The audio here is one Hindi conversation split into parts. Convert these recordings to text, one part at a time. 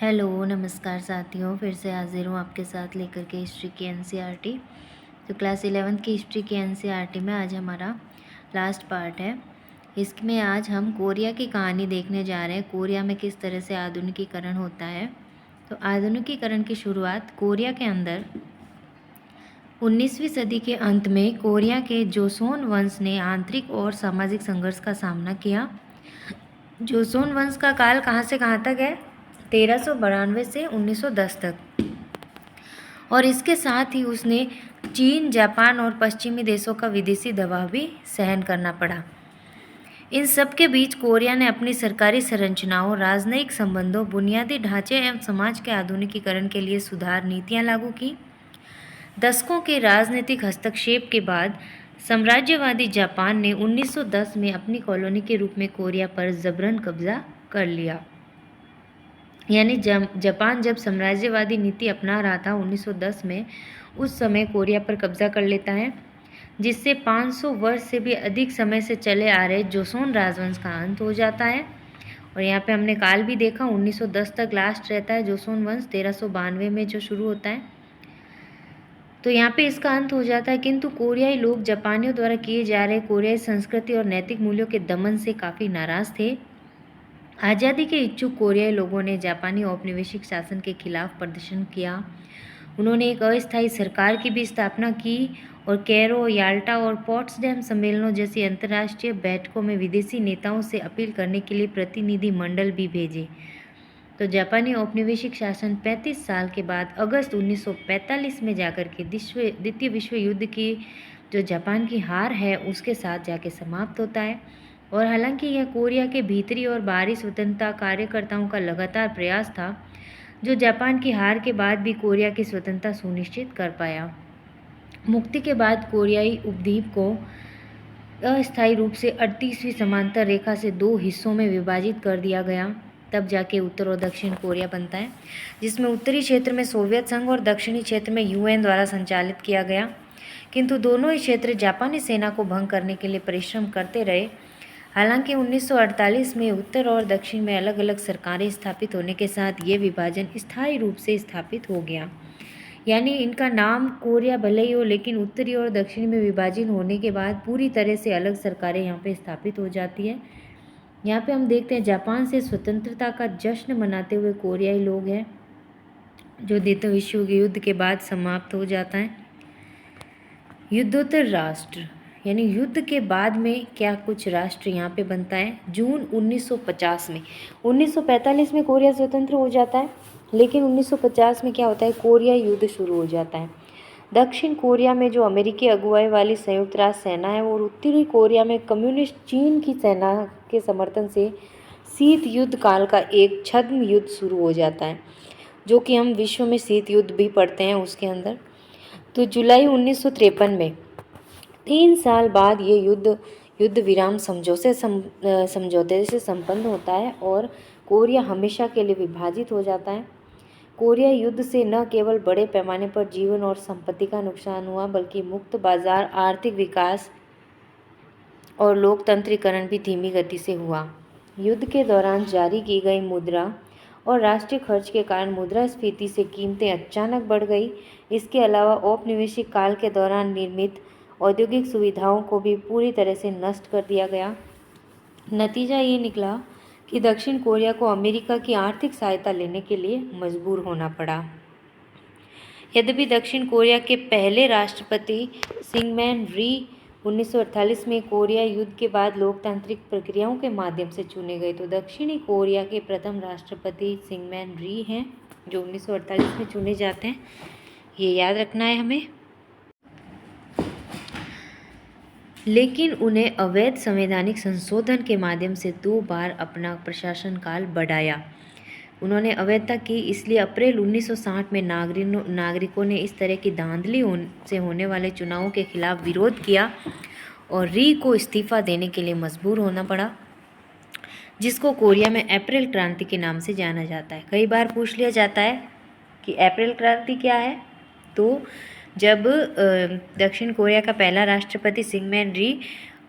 हेलो नमस्कार साथियों, फिर से हाजिर हूँ आपके साथ लेकर के हिस्ट्री की एनसीईआरटी। तो क्लास 11th की हिस्ट्री की एनसीईआरटी में आज हमारा लास्ट पार्ट है। इसमें आज हम कोरिया की कहानी देखने जा रहे हैं। कोरिया में किस तरह से आधुनिकीकरण होता है। तो आधुनिकीकरण की शुरुआत कोरिया के अंदर 19वीं सदी के अंत में कोरिया के जोसोन वंश ने आंतरिक और सामाजिक संघर्ष का सामना किया। जोसोन वंश का काल कहाँ से कहाँ तक है? 1392 से 1910 तक। और इसके साथ ही उसने चीन, जापान और पश्चिमी देशों का विदेशी दबाव भी सहन करना पड़ा। इन सब के बीच कोरिया ने अपनी सरकारी संरचनाओं, राजनयिक संबंधों, बुनियादी ढांचे एवं समाज के आधुनिकीकरण के लिए सुधार नीतियां लागू की। दशकों के राजनीतिक हस्तक्षेप के बाद साम्राज्यवादी जापान ने 1910 में अपनी कॉलोनी के रूप में कोरिया पर जबरन कब्जा कर लिया। यानी जापान जब साम्राज्यवादी नीति अपना रहा था 1910 में, उस समय कोरिया पर कब्जा कर लेता है, जिससे 500 वर्ष से भी अधिक समय से चले आ रहे जोसोन राजवंश का अंत हो जाता है। और यहाँ पे हमने काल भी देखा, 1910 तक लास्ट रहता है जोसोन वंश, 1392 में जो शुरू होता है। तो यहाँ पे इसका अंत हो जाता है। किंतु कोरियाई लोग जापानियों द्वारा किए जा रहे कोरियाई संस्कृति और नैतिक मूल्यों के दमन से काफ़ी नाराज थे। आज़ादी के इच्छुक कोरियाई लोगों ने जापानी औपनिवेशिक शासन के खिलाफ प्रदर्शन किया। उन्होंने एक अस्थायी सरकार की भी स्थापना की और कैरो, याल्टा और पोट्सडैम सम्मेलनों जैसी अंतर्राष्ट्रीय बैठकों में विदेशी नेताओं से अपील करने के लिए प्रतिनिधि मंडल भी भेजे। तो जापानी औपनिवेशिक शासन 35 साल के बाद अगस्त 1945 में जाकर के द्वितीय विश्व युद्ध की जो जापान की हार है उसके साथ जाके समाप्त होता है। और हालांकि यह कोरिया के भीतरी और बाहरी स्वतंत्रता कार्यकर्ताओं का लगातार प्रयास था, जो जापान की हार के बाद भी कोरिया की स्वतंत्रता सुनिश्चित कर पाया। मुक्ति के बाद कोरियाई उपद्वीप को अस्थायी रूप से 38वीं समांतर रेखा से 2 हिस्सों में विभाजित कर दिया गया। तब जाके उत्तर और दक्षिण कोरिया बनता है, जिसमें उत्तरी क्षेत्र में सोवियत संघ और दक्षिणी क्षेत्र में यूएन द्वारा संचालित किया गया। किंतु दोनों ही क्षेत्र जापानी सेना को भंग करने के लिए परिश्रम करते रहे। हालांकि 1948 में उत्तर और दक्षिण में अलग अलग सरकारें स्थापित होने के साथ ये विभाजन स्थायी रूप से स्थापित हो गया। यानी इनका नाम कोरिया भले ही हो, लेकिन उत्तरी और दक्षिण में विभाजन होने के बाद पूरी तरह से अलग सरकारें यहाँ पे स्थापित हो जाती है। यहाँ पे हम देखते हैं जापान से स्वतंत्रता का जश्न मनाते हुए कोरियाई लोग हैं, जो द्वितीय विश्व युद्ध के बाद समाप्त हो जाता है। युद्धोत्तर राष्ट्र, यानी युद्ध के बाद में क्या कुछ राष्ट्र यहाँ पे बनता है। जून 1950 में, 1945 में कोरिया स्वतंत्र हो जाता है, लेकिन 1950 में क्या होता है, कोरिया युद्ध शुरू हो जाता है। दक्षिण कोरिया में जो अमेरिकी अगुवाई वाली संयुक्त राष्ट्र सेना है और उत्तरी कोरिया में कम्युनिस्ट चीन की सेना के समर्थन से शीत युद्ध काल का एक छद्म युद्ध शुरू हो जाता है, जो कि हम विश्व में शीत युद्ध भी पढ़ते हैं उसके अंदर। तो जुलाई 1953 में 3 साल बाद ये युद्ध विराम समझौते से संपन्न होता है और कोरिया हमेशा के लिए विभाजित हो जाता है। कोरिया युद्ध से न केवल बड़े पैमाने पर जीवन और संपत्ति का नुकसान हुआ, बल्कि मुक्त बाजार, आर्थिक विकास और लोकतंत्रीकरण भी धीमी गति से हुआ। युद्ध के दौरान जारी की गई मुद्रा और राष्ट्रीय खर्च के कारण मुद्रास्फीति से कीमतें अचानक बढ़ गई। इसके अलावा औपनिवेशिक काल के दौरान निर्मित औद्योगिक सुविधाओं को भी पूरी तरह से नष्ट कर दिया गया। नतीजा ये निकला कि दक्षिण कोरिया को अमेरिका की आर्थिक सहायता लेने के लिए मजबूर होना पड़ा। यद्यपि दक्षिण कोरिया के पहले राष्ट्रपति सिंगमैन री 1948 में कोरिया युद्ध के बाद लोकतांत्रिक प्रक्रियाओं के माध्यम से चुने गए। तो दक्षिणी कोरिया के प्रथम राष्ट्रपति सिंगमैन री हैं, जो 1948 में चुने जाते हैं। ये याद रखना है हमें। लेकिन उन्हें अवैध संवैधानिक संशोधन के माध्यम से 2 बार अपना प्रशासन काल बढ़ाया। उन्होंने अवैधता की, इसलिए अप्रैल 1960 में नागरिकों ने इस तरह की धांधली से होने वाले चुनावों के खिलाफ विरोध किया और री को इस्तीफा देने के लिए मजबूर होना पड़ा, जिसको कोरिया में अप्रैल क्रांति के नाम से जाना जाता है। कई बार पूछ लिया जाता है कि अप्रैल क्रांति क्या है। तो जब दक्षिण कोरिया का पहला राष्ट्रपति सिंगमैन री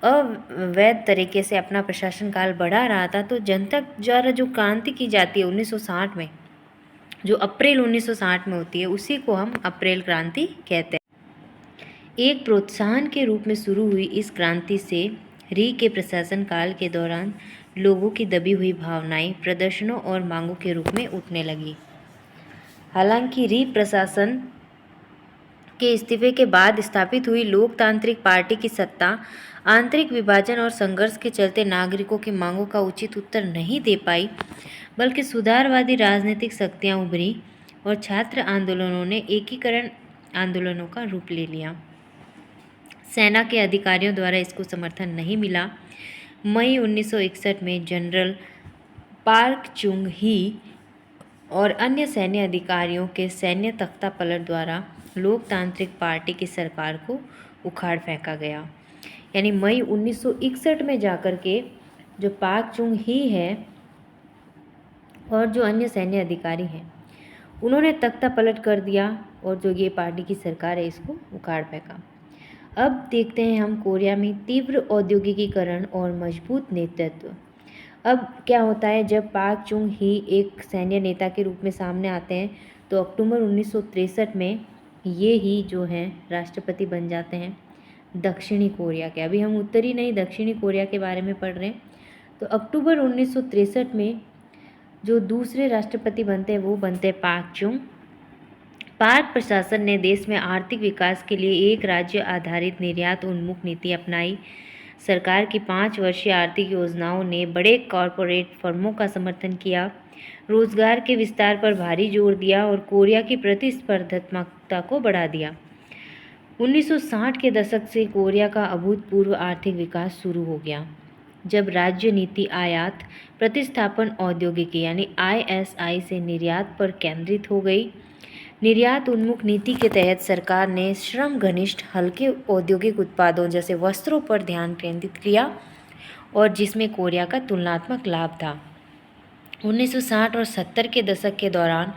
अवैध तरीके से अपना प्रशासन काल बढ़ा रहा था, तो जनता द्वारा जो क्रांति की जाती है 1960 में, जो अप्रैल 1960 में होती है, उसी को हम अप्रैल क्रांति कहते हैं। एक प्रोत्साहन के रूप में शुरू हुई इस क्रांति से री के प्रशासन काल के दौरान लोगों की दबी हुई भावनाएं प्रदर्शनों और मांगों के रूप में उठने लगी। हालांकि री प्रशासन के इस्तीफे के बाद स्थापित हुई लोकतांत्रिक पार्टी की सत्ता आंतरिक विभाजन और संघर्ष के चलते नागरिकों की मांगों का उचित उत्तर नहीं दे पाई, बल्कि सुधारवादी राजनीतिक शक्तियां उभरी और छात्र आंदोलनों ने एकीकरण आंदोलनों का रूप ले लिया। सेना के अधिकारियों द्वारा इसको समर्थन नहीं मिला। मई 1961 में जनरल पार्क चुंग ही और अन्य सैन्य अधिकारियों के सैन्य तख्तापलट द्वारा लोकतांत्रिक पार्टी की सरकार को उखाड़ फेंका गया। यानी मई 1961 में जाकर के जो पार्क चुंग ही है और जो अन्य सैन्य अधिकारी हैं, उन्होंने तख्तापलट कर दिया और जो ये पार्टी की सरकार है इसको उखाड़ फेंका। अब देखते हैं हम कोरिया में तीव्र औद्योगिकीकरण और मजबूत नेतृत्व। अब क्या होता है, जब पार्क चुंग ही एक सैन्य नेता के रूप में सामने आते हैं तो अक्टूबर 1963 में ये ही जो हैं राष्ट्रपति बन जाते हैं दक्षिणी कोरिया के। अभी हम उत्तरी नहीं दक्षिणी कोरिया के बारे में पढ़ रहे हैं। तो अक्टूबर 1963 में जो दूसरे राष्ट्रपति बनते हैं वो बनते हैं पार्क चुंग। पार्क प्रशासन ने देश में आर्थिक विकास के लिए एक राज्य आधारित निर्यात उन्मुख नीति अपनाई। सरकार की 5 वर्षीय आर्थिक योजनाओं ने बड़े कॉरपोरेट फर्मों का समर्थन किया, रोजगार के विस्तार पर भारी जोर दिया और कोरिया की प्रतिस्पर्धात्मकता को बढ़ा दिया। 1960 के दशक से कोरिया का अभूतपूर्व आर्थिक विकास शुरू हो गया, जब राज्य नीति आयात प्रतिस्थापन औद्योगिकी यानी ISI से निर्यात पर केंद्रित हो गई। निर्यात उन्मुख नीति के तहत सरकार ने श्रम घनिष्ठ हल्के औद्योगिक उत्पादों जैसे वस्त्रों पर ध्यान केंद्रित किया और जिसमें कोरिया का तुलनात्मक लाभ था। 1960 और 70 के दशक के दौरान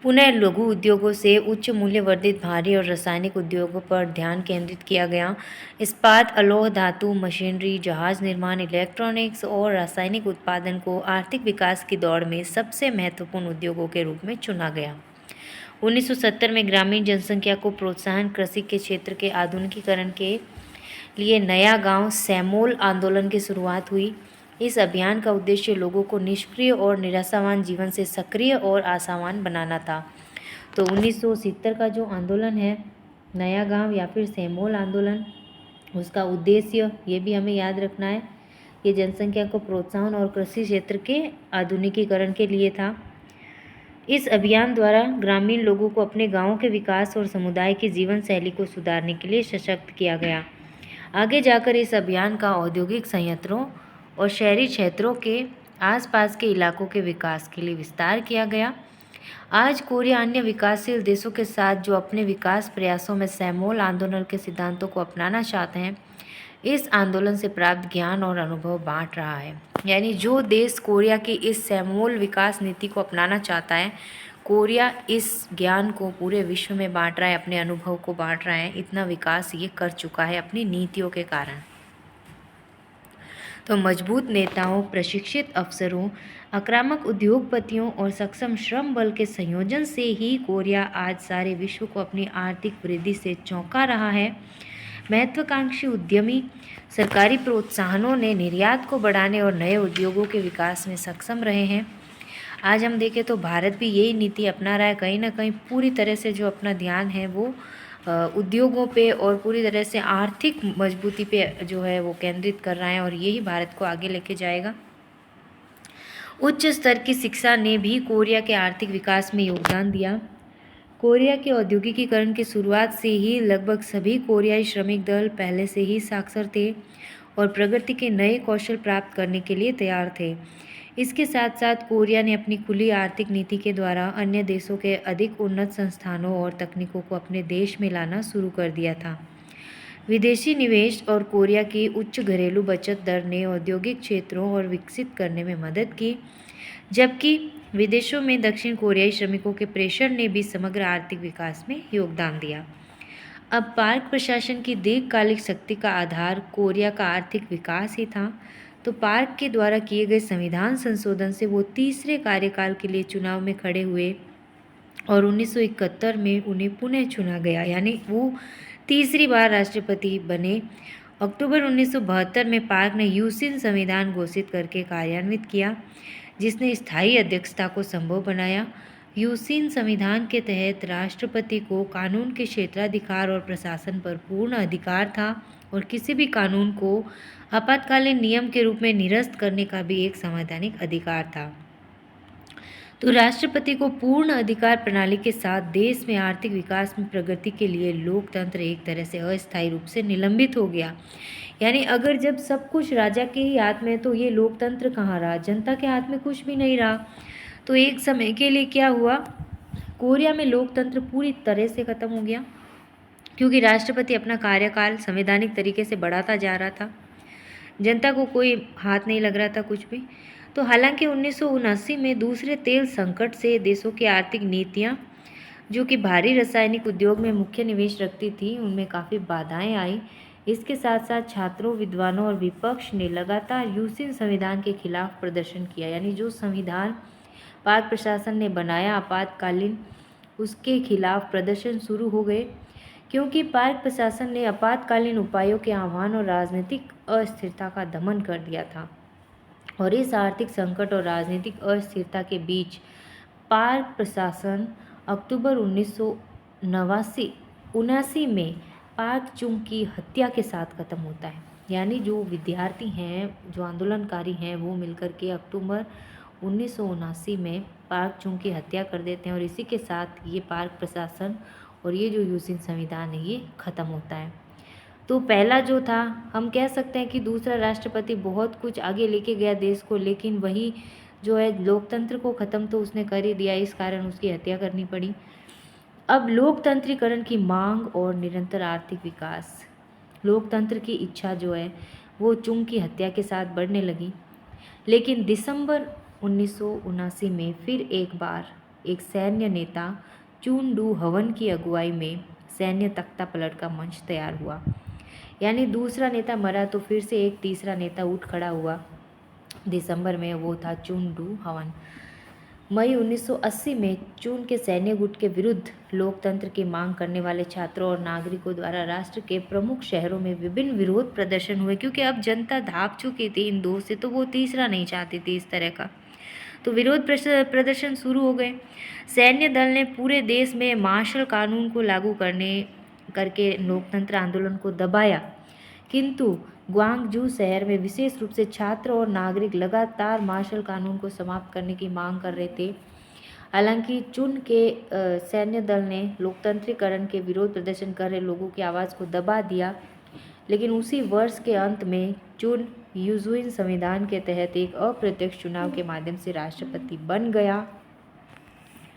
पुनः लघु उद्योगों से उच्च मूल्य वर्धित भारी और रासायनिक उद्योगों पर ध्यान केंद्रित किया गया। इस्पात, अलोह धातु, मशीनरी, जहाज निर्माण, इलेक्ट्रॉनिक्स और रासायनिक उत्पादन को आर्थिक विकास की दौड़ में सबसे महत्वपूर्ण उद्योगों के रूप में चुना गया। 1970 में ग्रामीण जनसंख्या को प्रोत्साहन कृषि के क्षेत्र के आधुनिकीकरण के लिए नया गांव सैमोल आंदोलन की शुरुआत हुई। इस अभियान का उद्देश्य लोगों को निष्क्रिय और निराशावान जीवन से सक्रिय और आशावान बनाना था। तो 1970 का जो आंदोलन है नया गांव या फिर सैमोल आंदोलन, उसका उद्देश्य ये भी हमें याद रखना है, ये जनसंख्या को प्रोत्साहन और कृषि क्षेत्र के आधुनिकीकरण के लिए था। इस अभियान द्वारा ग्रामीण लोगों को अपने गांवों के विकास और समुदाय की जीवन शैली को सुधारने के लिए सशक्त किया गया। आगे जाकर इस अभियान का औद्योगिक संयंत्रों और शहरी क्षेत्रों के आसपास के इलाकों के विकास के लिए विस्तार किया गया। आज कोरिया अन्य विकासशील देशों के साथ जो अपने विकास प्रयासों में सैमोल आंदोलन के सिद्धांतों को अपनाना चाहते हैं, इस आंदोलन से प्राप्त ज्ञान और अनुभव बांट रहा है। यानी जो देश कोरिया की इस सैमोल विकास नीति को अपनाना चाहता है, कोरिया इस ज्ञान को पूरे विश्व में बांट रहा है, अपने अनुभव को बांट रहा है। इतना विकास ये कर चुका है अपनी नीतियों के कारण। तो मजबूत नेताओं, प्रशिक्षित अफसरों, आक्रामक उद्योगपतियों और सक्षम श्रम बल के संयोजन से ही कोरिया आज सारे विश्व को अपनी आर्थिक वृद्धि से चौंका रहा है। महत्वाकांक्षी उद्यमी सरकारी प्रोत्साहनों ने निर्यात को बढ़ाने और नए उद्योगों के विकास में सक्षम रहे हैं। आज हम देखें तो भारत भी यही नीति अपना रहा है, कहीं ना कहीं पूरी तरह से जो अपना ध्यान है वो उद्योगों पे और पूरी तरह से आर्थिक मजबूती पे जो है वो केंद्रित कर रहा है और यही भारत को आगे लेके जाएगा। उच्च स्तर की शिक्षा ने भी कोरिया के आर्थिक विकास में योगदान दिया। कोरिया के औद्योगिकीकरण की शुरुआत से ही लगभग सभी कोरियाई श्रमिक दल पहले से ही साक्षर थे और प्रगति के नए कौशल प्राप्त करने के लिए तैयार थे। इसके साथ साथ कोरिया ने अपनी खुली आर्थिक नीति के द्वारा अन्य देशों के अधिक उन्नत संस्थानों और तकनीकों को अपने देश में लाना शुरू कर दिया था। विदेशी निवेश और कोरिया की उच्च घरेलू बचत दर ने औद्योगिक क्षेत्रों और विकसित करने में मदद की, जबकि विदेशों में दक्षिण कोरियाई श्रमिकों के प्रेशर ने भी समग्र आर्थिक विकास में योगदान दिया। अब पार्क प्रशासन की दीर्घकालिक शक्ति का आधार कोरिया का आर्थिक विकास ही था। तो पार्क के द्वारा किए गए संविधान संशोधन से वो तीसरे कार्यकाल के लिए चुनाव में खड़े हुए और 1971 में उन्हें पुनः चुना गया, यानी वो तीसरी बार राष्ट्रपति बने। अक्टूबर 1972 में पार्क ने यूसिन संविधान घोषित करके कार्यान्वित किया, जिसने स्थायी अध्यक्षता को संभव बनाया। यूसिन संविधान के तहत राष्ट्रपति को कानून के क्षेत्राधिकार और प्रशासन पर पूर्ण अधिकार था और किसी भी कानून को आपातकालीन नियम के रूप में निरस्त करने का भी एक संवैधानिक अधिकार था। तो राष्ट्रपति को पूर्ण अधिकार प्रणाली के साथ देश में आर्थिक विकास में प्रगति के लिए लोकतंत्र एक तरह से अस्थायी रूप से निलंबित हो गया। यानी अगर जब सब कुछ राजा के ही हाथ में, तो ये लोकतंत्र कहाँ रहा, जनता के हाथ में कुछ भी नहीं रहा। तो एक समय के लिए क्या हुआ, कोरिया में लोकतंत्र पूरी तरह से खत्म हो गया, क्योंकि राष्ट्रपति अपना कार्यकाल संवैधानिक तरीके से बढ़ाता जा रहा था, जनता को कोई हाथ नहीं लग रहा था कुछ भी। तो हालांकि 1979 में दूसरे तेल संकट से देशों की आर्थिक नीतियां, जो कि भारी रासायनिक उद्योग में मुख्य निवेश रखती थी, उनमें काफ़ी बाधाएं आई। इसके साथ साथ छात्रों, विद्वानों और विपक्ष ने लगातार यूसिन संविधान के खिलाफ प्रदर्शन किया, यानी जो संविधान पाक प्रशासन ने बनाया आपातकालीन, उसके खिलाफ प्रदर्शन शुरू हो गए, क्योंकि पाक प्रशासन ने आपातकालीन उपायों के आह्वान और राजनीतिक अस्थिरता का दमन कर दिया था। और इस आर्थिक संकट और राजनीतिक अस्थिरता के बीच पाक प्रशासन अक्टूबर 1979 में पाक चुंग की हत्या के साथ खत्म होता है। यानी जो विद्यार्थी हैं, जो आंदोलनकारी हैं, वो मिलकर के अक्टूबर 1979 में पाक चुंग की हत्या कर देते हैं और इसी के साथ ये पाक प्रशासन और ये जो यूसिन संविधान है ये ख़त्म होता है। तो पहला जो था, हम कह सकते हैं कि दूसरा राष्ट्रपति बहुत कुछ आगे लेके गया देश को, लेकिन वही जो है लोकतंत्र को ख़त्म तो उसने कर ही दिया, इस कारण उसकी हत्या करनी पड़ी। अब लोकतंत्रीकरण की मांग और निरंतर आर्थिक विकास, लोकतंत्र की इच्छा जो है वो चुंग की हत्या के साथ बढ़ने लगी। लेकिन दिसंबर 1979 में फिर एक बार एक सैन्य नेता चुन डू हवन की अगुवाई में सैन्य तख्ता पलट का मंच तैयार हुआ। यानी दूसरा नेता मरा तो फिर से एक तीसरा नेता उठ खड़ा हुआ दिसंबर में, वो था चुन डू हवन। मई 1980 में चुन के सैन्य गुट के विरुद्ध लोकतंत्र की मांग करने वाले छात्रों और नागरिकों द्वारा राष्ट्र के प्रमुख शहरों में विभिन्न विरोध प्रदर्शन हुए, क्योंकि अब जनता धाप चुकी थी इन दो से, तो वो तीसरा नहीं चाहती थी इस तरह का। तो विरोध प्रदर्शन शुरू हो गए। सैन्य दल ने पूरे देश में मार्शल कानून को लागू करके लोकतंत्र आंदोलन को दबाया, किंतु ग्वांगजू शहर में विशेष रूप से छात्र और नागरिक लगातार मार्शल कानून को समाप्त करने की मांग कर रहे थे। हालांकि चुन के सैन्य दल ने लोकतंत्रीकरण के विरोध प्रदर्शन कर रहे लोगों की आवाज़ को दबा दिया, लेकिन उसी वर्ष के अंत में चुन यूसिन संविधान के तहत एक अप्रत्यक्ष चुनाव के माध्यम से राष्ट्रपति बन गया।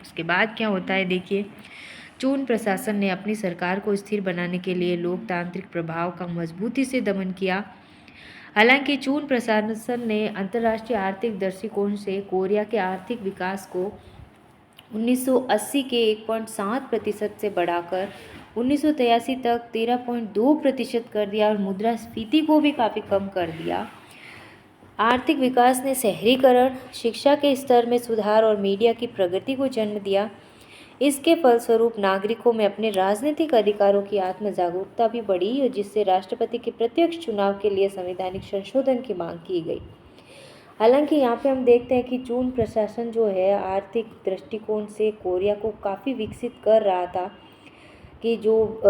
उसके बाद क्या होता है देखिए, चुन प्रशासन ने अपनी सरकार को स्थिर बनाने के लिए लोकतांत्रिक प्रभाव का मजबूती से दमन किया। हालांकि चुन प्रशासन ने अंतर्राष्ट्रीय आर्थिक दृष्टिकोण से कोरिया के आर्थिक विकास को 1980 के 1.7% से बढ़ाकर 1983 तक 13.2% कर दिया और मुद्रास्फीति को भी काफ़ी कम कर दिया। आर्थिक विकास ने शहरीकरण, शिक्षा के स्तर में सुधार और मीडिया की प्रगति को जन्म दिया। इसके फलस्वरूप नागरिकों में अपने राजनीतिक अधिकारों की आत्म जागरूकता भी बढ़ी और जिससे राष्ट्रपति के प्रत्यक्ष चुनाव के लिए संवैधानिक संशोधन की मांग की गई। हालांकि यहाँ पे हम देखते हैं कि चुन प्रशासन जो है आर्थिक दृष्टिकोण से कोरिया को काफ़ी विकसित कर रहा था, कि जो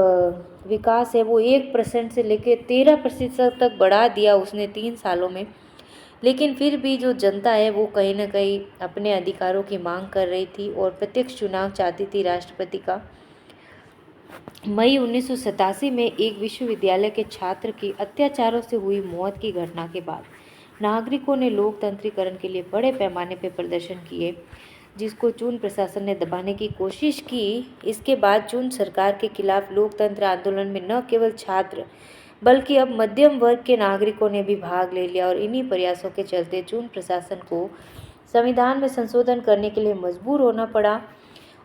विकास है वो 1% से लेकर 13% तक बढ़ा दिया उसने 3 सालों में। लेकिन फिर भी जो जनता है वो कहीं ना कहीं अपने अधिकारों की मांग कर रही थी और प्रत्यक्ष चुनाव चाहती थी राष्ट्रपति का। मई 1987 में एक विश्वविद्यालय के छात्र की अत्याचारों से हुई मौत की घटना के बाद नागरिकों ने लोकतंत्रीकरण के लिए बड़े पैमाने पर प्रदर्शन किए, जिसको चुन प्रशासन ने दबाने की कोशिश की। इसके बाद चुन सरकार के खिलाफ लोकतंत्र आंदोलन में न केवल छात्र बल्कि अब मध्यम वर्ग के नागरिकों ने भी भाग ले लिया और इन्हीं प्रयासों के चलते चुन प्रशासन को संविधान में संशोधन करने के लिए मजबूर होना पड़ा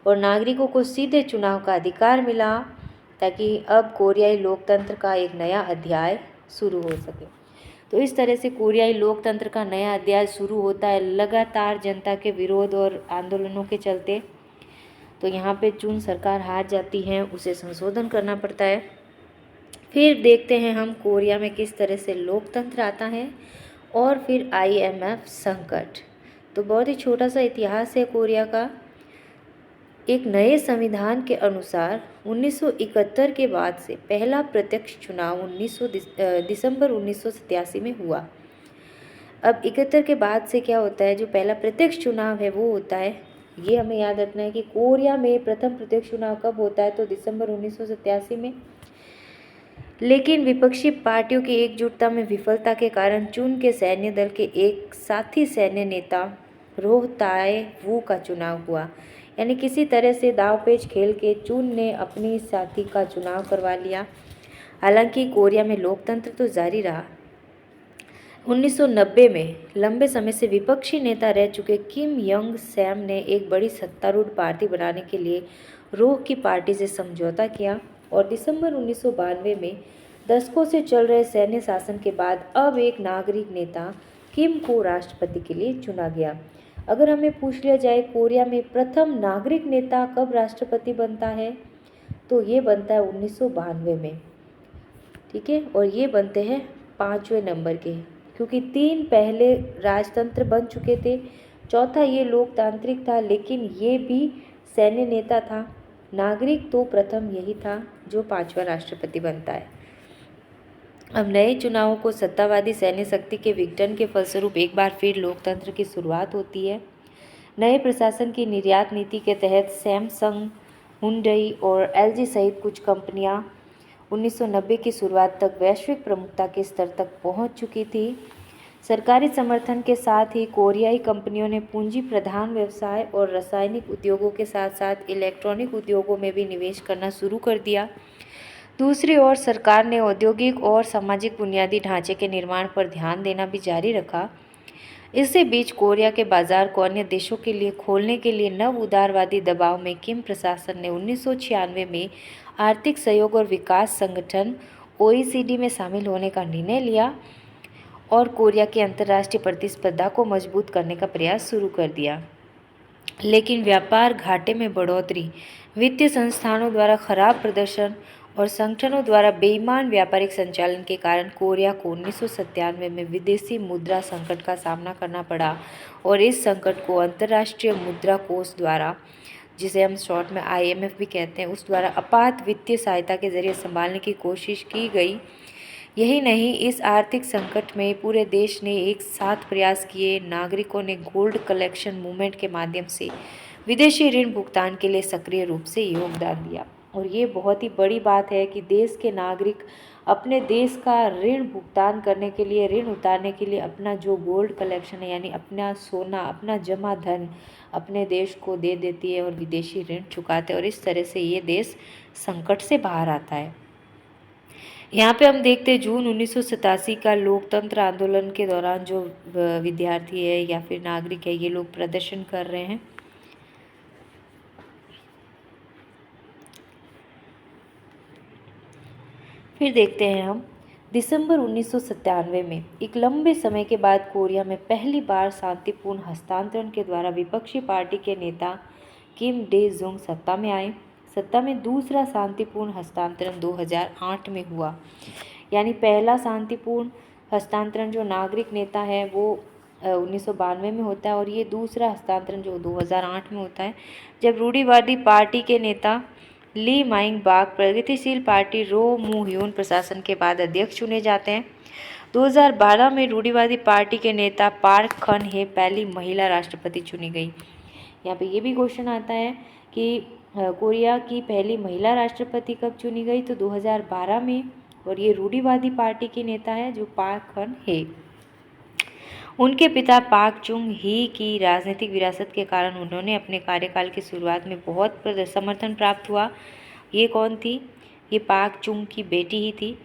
और नागरिकों को सीधे चुनाव का अधिकार मिला, ताकि अब कोरियाई लोकतंत्र का एक नया अध्याय शुरू हो सके। तो इस तरह से कोरियाई लोकतंत्र का नया अध्याय शुरू होता है लगातार जनता के विरोध और आंदोलनों के चलते। तो यहाँ पे चुन सरकार हार जाती है, उसे संशोधन करना पड़ता है। फिर देखते हैं हम कोरिया में किस तरह से लोकतंत्र आता है और फिर IMF संकट। तो बहुत ही छोटा सा इतिहास है कोरिया का। एक नए संविधान के अनुसार 1971 के बाद से पहला प्रत्यक्ष चुनाव दिसंबर 1987 में हुआ। अब 71 के बाद से क्या होता है, जो पहला प्रत्यक्ष चुनाव है वो होता है, ये हमें याद रखना है कि कोरिया में प्रथम प्रत्यक्ष चुनाव कब होता है, तो दिसंबर 1987 में। लेकिन विपक्षी पार्टियों की एकजुटता में विफलता के कारण चुन के सैन्य दल के एक साथी सैन्य नेता रोह ताए वू का चुनाव हुआ। यानी किसी तरह से दावपेच खेल के चुन ने अपनी साथी का चुनाव करवा लिया। हालांकि कोरिया में लोकतंत्र तो जारी रहा। 1990 में लंबे समय से विपक्षी नेता रह चुके किम यंग सैम ने एक बड़ी सत्तारूढ़ पार्टी बनाने के लिए रोह की पार्टी से समझौता किया और दिसंबर 1992 में दशकों से चल रहे सैन्य शासन के बाद अब एक नागरिक नेता किम को राष्ट्रपति के लिए चुना गया। अगर हमें पूछ लिया जाए कोरिया में प्रथम नागरिक नेता कब राष्ट्रपति बनता है, तो ये बनता है 1992 में, ठीक है। और ये बनते हैं 5वें नंबर के, क्योंकि 3 पहले राजतंत्र बन चुके थे, चौथा ये लोकतांत्रिक था, लेकिन ये भी सैन्य नेता था। नागरिक तो प्रथम यही था जो 5वां राष्ट्रपति बनता है। अब नए चुनावों को सत्तावादी सैन्य शक्ति के विघटन के फलस्वरूप एक बार फिर लोकतंत्र की शुरुआत होती है। नए प्रशासन की निर्यात नीति के तहत सैमसंग, हुंडई और LG सहित कुछ कंपनियां 1990 की शुरुआत तक वैश्विक प्रमुखता के स्तर तक पहुंच चुकी थी। सरकारी समर्थन के साथ ही कोरियाई कंपनियों ने पूंजी प्रधान व्यवसाय और रासायनिक उद्योगों के साथ साथ इलेक्ट्रॉनिक उद्योगों में भी निवेश करना शुरू कर दिया। दूसरी ओर सरकार ने औद्योगिक और सामाजिक बुनियादी ढांचे के निर्माण पर ध्यान देना भी जारी रखा। इसी बीच कोरिया के बाजार को अन्य देशों के लिए खोलने के लिए नव उदारवादी दबाव में किम प्रशासन ने 1996 में आर्थिक सहयोग और विकास संगठन OECD में शामिल होने का निर्णय लिया और कोरिया की अंतर्राष्ट्रीय प्रतिस्पर्धा को मजबूत करने का प्रयास शुरू कर दिया। लेकिन व्यापार घाटे में बढ़ोतरी, वित्तीय संस्थानों द्वारा खराब प्रदर्शन और संगठनों द्वारा बेईमान व्यापारिक संचालन के कारण कोरिया को 1997 में विदेशी मुद्रा संकट का सामना करना पड़ा और इस संकट को अंतर्राष्ट्रीय मुद्रा कोष द्वारा, जिसे हम शॉर्ट में IMF भी कहते हैं, उस द्वारा आपात वित्तीय सहायता के जरिए संभालने की कोशिश की गई। यही नहीं, इस आर्थिक संकट में पूरे देश ने एक साथ प्रयास किए। नागरिकों ने गोल्ड कलेक्शन मूवमेंट के माध्यम से विदेशी ऋण भुगतान के लिए सक्रिय रूप से योगदान दिया। और ये बहुत ही बड़ी बात है कि देश के नागरिक अपने देश का ऋण भुगतान करने के लिए, ऋण उतारने के लिए अपना जो गोल्ड कलेक्शन है, यानी अपना सोना, अपना जमा धन अपने देश को दे देती है और विदेशी ऋण चुकाते हैं और इस तरह से ये देश संकट से बाहर आता है। यहाँ पे हम देखते हैं जून 1987 का लोकतंत्र आंदोलन के दौरान जो विद्यार्थी है या फिर नागरिक है, ये लोग प्रदर्शन कर रहे हैं। फिर देखते हैं हम दिसंबर 1997 में एक लंबे समय के बाद कोरिया में पहली बार शांतिपूर्ण हस्तांतरण के द्वारा विपक्षी पार्टी के नेता किम डे जोंग सत्ता में आए। सत्ता में दूसरा शांतिपूर्ण हस्तांतरण 2008 में हुआ। यानी पहला शांतिपूर्ण हस्तांतरण जो नागरिक नेता है वो 1992 में होता है और ये दूसरा हस्तांतरण जो 2008 में होता है, जब रूढ़िवादी पार्टी के नेता ली माइंग बाग प्रगतिशील पार्टी रो मू ह्यून प्रशासन के बाद अध्यक्ष चुने जाते हैं। 2012 में रूढ़िवादी पार्टी के नेता पार्क खन हे पहली महिला राष्ट्रपति चुनी गई। यहाँ पे ये भी क्वेश्चन आता है कि कोरिया की पहली महिला राष्ट्रपति कब चुनी गई, तो 2012 में, और ये रूढ़िवादी पार्टी की नेता है जो पार्क खन हे। उनके पिता पाक चुंग ही की राजनीतिक विरासत के कारण उन्होंने अपने कार्यकाल की शुरुआत में बहुत समर्थन प्राप्त हुआ। ये कौन थी? ये पाक चुंग की बेटी ही थी।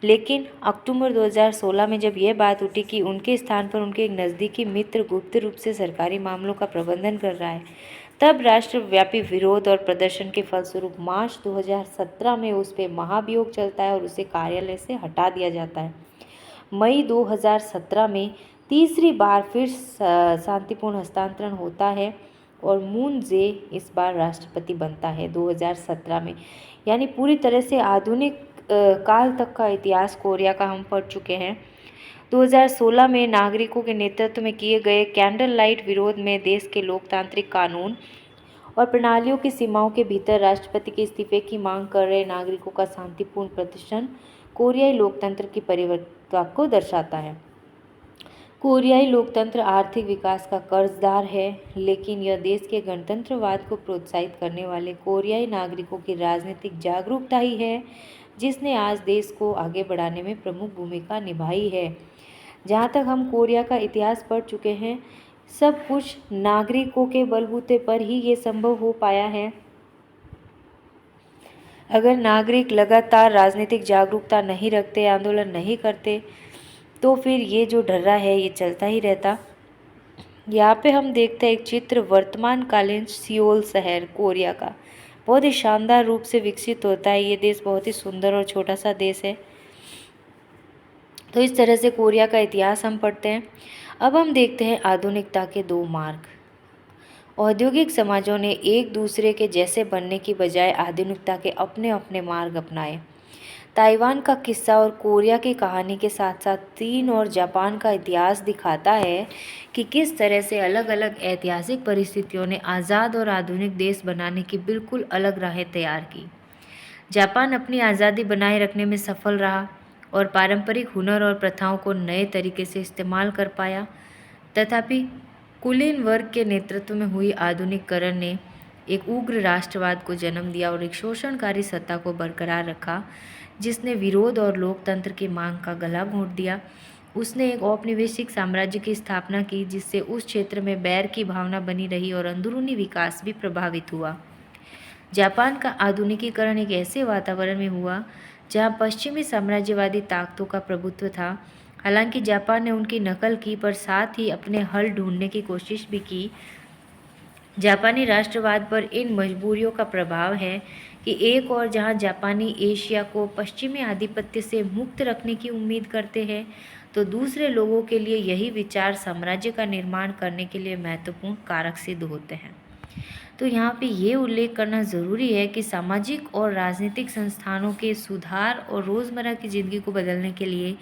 लेकिन अक्टूबर 2016 में जब यह बात उठी कि उनके स्थान पर उनके एक नज़दीकी मित्र गुप्त रूप से सरकारी मामलों का प्रबंधन कर रहा है, तब राष्ट्रव्यापी विरोध और प्रदर्शन के फलस्वरूप मार्च 2017 में उस पर महाभियोग चलता है और उसे कार्यालय से हटा दिया जाता है। मई 2017 में तीसरी बार फिर शांतिपूर्ण हस्तांतरण होता है और मून जे इस बार राष्ट्रपति बनता है 2017 में। यानी पूरी तरह से आधुनिक काल तक का इतिहास कोरिया का हम पढ़ चुके हैं। 2016 में नागरिकों के नेतृत्व में किए गए कैंडल लाइट विरोध में देश के लोकतांत्रिक कानून और प्रणालियों की सीमाओं के भीतर राष्ट्रपति के इस्तीफे की मांग कर रहे नागरिकों का शांतिपूर्ण प्रदर्शन कोरियाई लोकतंत्र की परिवर्तन को दर्शाता है। कोरियाई लोकतंत्र आर्थिक विकास का कर्जदार है, लेकिन यह देश के गणतंत्रवाद को प्रोत्साहित करने वाले कोरियाई नागरिकों की राजनीतिक जागरूकता ही है जिसने आज देश को आगे बढ़ाने में प्रमुख भूमिका निभाई है। जहाँ तक हम कोरिया का इतिहास पढ़ चुके हैं, सब कुछ नागरिकों के बलबूते पर ही ये संभव हो पाया है। अगर नागरिक लगातार राजनीतिक जागरूकता नहीं रखते, आंदोलन नहीं करते, तो फिर ये जो ढर्रा है ये चलता ही रहता। यहाँ पे हम देखते हैं एक चित्र वर्तमान कालीन सियोल शहर कोरिया का बहुत ही शानदार रूप से विकसित होता है। ये देश बहुत ही सुंदर और छोटा सा देश है। तो इस तरह से कोरिया का इतिहास हम पढ़ते हैं। अब हम देखते हैं आधुनिकता के दो मार्ग। औद्योगिक समाजों ने एक दूसरे के जैसे बनने की बजाय आधुनिकता के अपने अपने मार्ग अपनाए। ताइवान का किस्सा और कोरिया की कहानी के साथ साथ चीन और जापान का इतिहास दिखाता है कि किस तरह से अलग अलग ऐतिहासिक परिस्थितियों ने आज़ाद और आधुनिक देश बनाने की बिल्कुल अलग राहें तैयार की। जापान अपनी आज़ादी बनाए रखने में सफल रहा और पारंपरिक हुनर और प्रथाओं को नए तरीके से इस्तेमाल कर पाया। तथापि कुलीन वर्ग के नेतृत्व में हुई आधुनिकीकरण ने एक उग्र राष्ट्रवाद को जन्म दिया और एक शोषणकारी सत्ता को बरकरार रखा जिसने विरोध और लोकतंत्र की मांग का गला घोंट दिया। उसने एक औपनिवेशिक साम्राज्य की स्थापना की जिससे उस क्षेत्र में बैर की भावना बनी रही और अंदरूनी विकास भी प्रभावित हुआ। जापान का आधुनिकीकरण एक ऐसे वातावरण में हुआ जहां पश्चिमी साम्राज्यवादी ताकतों का प्रभुत्व था। हालांकि जापान ने उनकी नकल की पर साथ ही अपने हल ढूंढने की कोशिश भी की। जापानी राष्ट्रवाद पर इन मजबूरियों का प्रभाव है कि एक और जहां जापानी एशिया को पश्चिमी आधिपत्य से मुक्त रखने की उम्मीद करते हैं, तो दूसरे लोगों के लिए यही विचार साम्राज्य का निर्माण करने के लिए महत्वपूर्ण कारक सिद्ध होते हैं। तो यहाँ पे ये उल्लेख करना ज़रूरी है कि सामाजिक और राजनीतिक संस्थानों के सुधार और रोज़मर्रा की ज़िंदगी को बदलने के लिए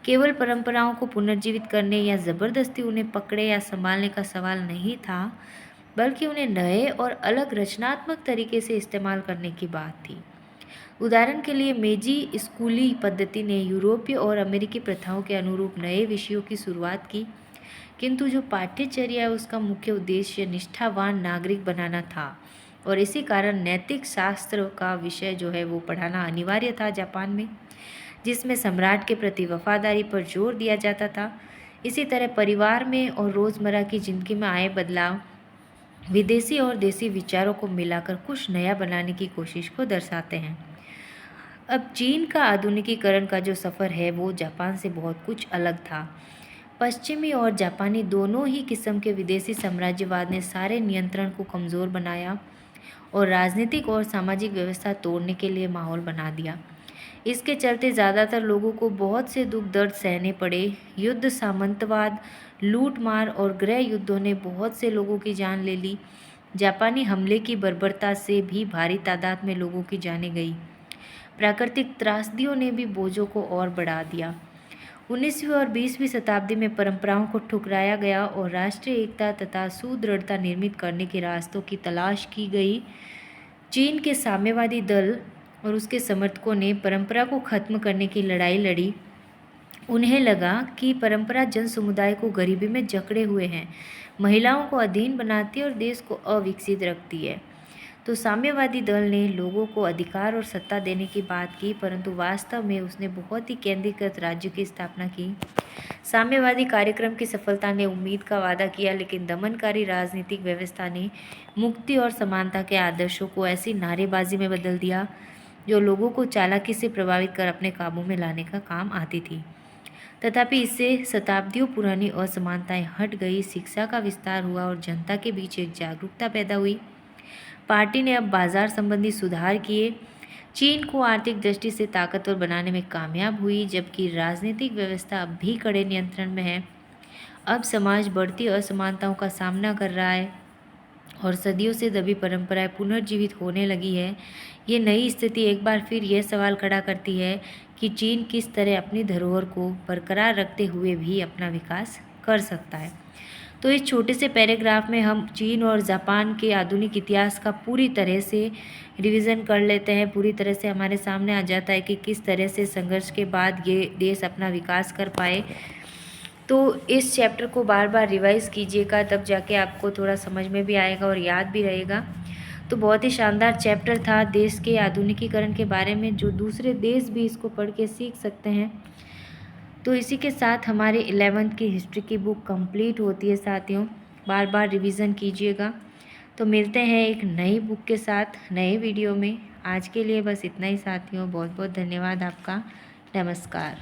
केवल परंपराओं को पुनर्जीवित करने या ज़बरदस्ती उन्हें पकड़े या संभालने का सवाल नहीं था, बल्कि उन्हें नए और अलग रचनात्मक तरीके से इस्तेमाल करने की बात थी। उदाहरण के लिए मेजी स्कूली पद्धति ने यूरोपीय और अमेरिकी प्रथाओं के अनुरूप नए विषयों की शुरुआत की, किंतु जो पाठ्यचर्या है उसका मुख्य उद्देश्य निष्ठावान नागरिक बनाना था और इसी कारण नैतिक शास्त्र का विषय जो है वो पढ़ाना अनिवार्य था जापान में, जिसमें सम्राट के प्रति वफादारी पर जोर दिया जाता था। इसी तरह परिवार में और रोज़मर्रा की ज़िंदगी में आए बदलाव विदेशी और देसी विचारों को मिलाकर कुछ नया बनाने की कोशिश को दर्शाते हैं। अब चीन का आधुनिकीकरण का जो सफ़र है वो जापान से बहुत कुछ अलग था। पश्चिमी और जापानी दोनों ही किस्म के विदेशी साम्राज्यवाद ने सारे नियंत्रण को कमज़ोर बनाया और राजनीतिक और सामाजिक व्यवस्था तोड़ने के लिए माहौल बना दिया। इसके चलते ज़्यादातर लोगों को बहुत से दुख दर्द सहने पड़े। युद्ध, सामंतवाद, लूटमार और गृह युद्धों ने बहुत से लोगों की जान ले ली। जापानी हमले की बर्बरता से भी भारी तादाद में लोगों की जानें गई। प्राकृतिक त्रासदियों ने भी बोझों को और बढ़ा दिया। 19वीं और 20वीं शताब्दी में परंपराओं को ठुकराया गया और राष्ट्रीय एकता तथा सुदृढ़ता निर्मित करने के रास्तों की तलाश की गई। चीन के साम्यवादी दल और उसके समर्थकों ने परंपरा को खत्म करने की लड़ाई लड़ी। उन्हें लगा कि परंपरा जन समुदाय को गरीबी में जकड़े हुए हैं, महिलाओं को अधीन बनाती है और देश को अविकसित रखती है। तो साम्यवादी दल ने लोगों को अधिकार और सत्ता देने की बात की, परंतु वास्तव में उसने बहुत ही केंद्रीकृत राज्य की स्थापना की। साम्यवादी कार्यक्रम की सफलता ने उम्मीद का वादा किया, लेकिन दमनकारी राजनीतिक व्यवस्था ने मुक्ति और समानता के आदर्शों को ऐसी नारेबाजी में बदल दिया जो लोगों को चालाकी से प्रभावित कर अपने काबू में लाने का काम आती थी। तथापि इससे शताब्दियों पुरानी असमानताएं हट गई, शिक्षा का विस्तार हुआ और जनता के बीच एक जागरूकता पैदा हुई। पार्टी ने अब बाजार संबंधी सुधार किए, चीन को आर्थिक दृष्टि से ताकतवर बनाने में कामयाब हुई, जबकि राजनीतिक व्यवस्था अब भी कड़े नियंत्रण में है। अब समाज बढ़ती असमानताओं का सामना कर रहा है और सदियों से दबी परंपराएं पुनर्जीवित होने लगी है। ये नई स्थिति एक बार फिर यह सवाल खड़ा करती है कि चीन किस तरह अपनी धरोहर को बरकरार रखते हुए भी अपना विकास कर सकता है। तो इस छोटे से पैराग्राफ में हम चीन और जापान के आधुनिक इतिहास का पूरी तरह से रिवीजन कर लेते हैं। पूरी तरह से हमारे सामने आ जाता है कि किस तरह से संघर्ष के बाद ये देश अपना विकास कर पाए। तो इस चैप्टर को बार बार रिवाइज़ कीजिएगा, तब जाके आपको थोड़ा समझ में भी आएगा और याद भी रहेगा। तो बहुत ही शानदार चैप्टर था देश के आधुनिकीकरण के बारे में, जो दूसरे देश भी इसको पढ़ के सीख सकते हैं। तो इसी के साथ हमारे 11th की हिस्ट्री की बुक कंप्लीट होती है साथियों। बार बार रिवीजन कीजिएगा। तो मिलते हैं एक नई बुक के साथ नए वीडियो में। आज के लिए बस इतना ही साथियों। बहुत बहुत धन्यवाद आपका। नमस्कार।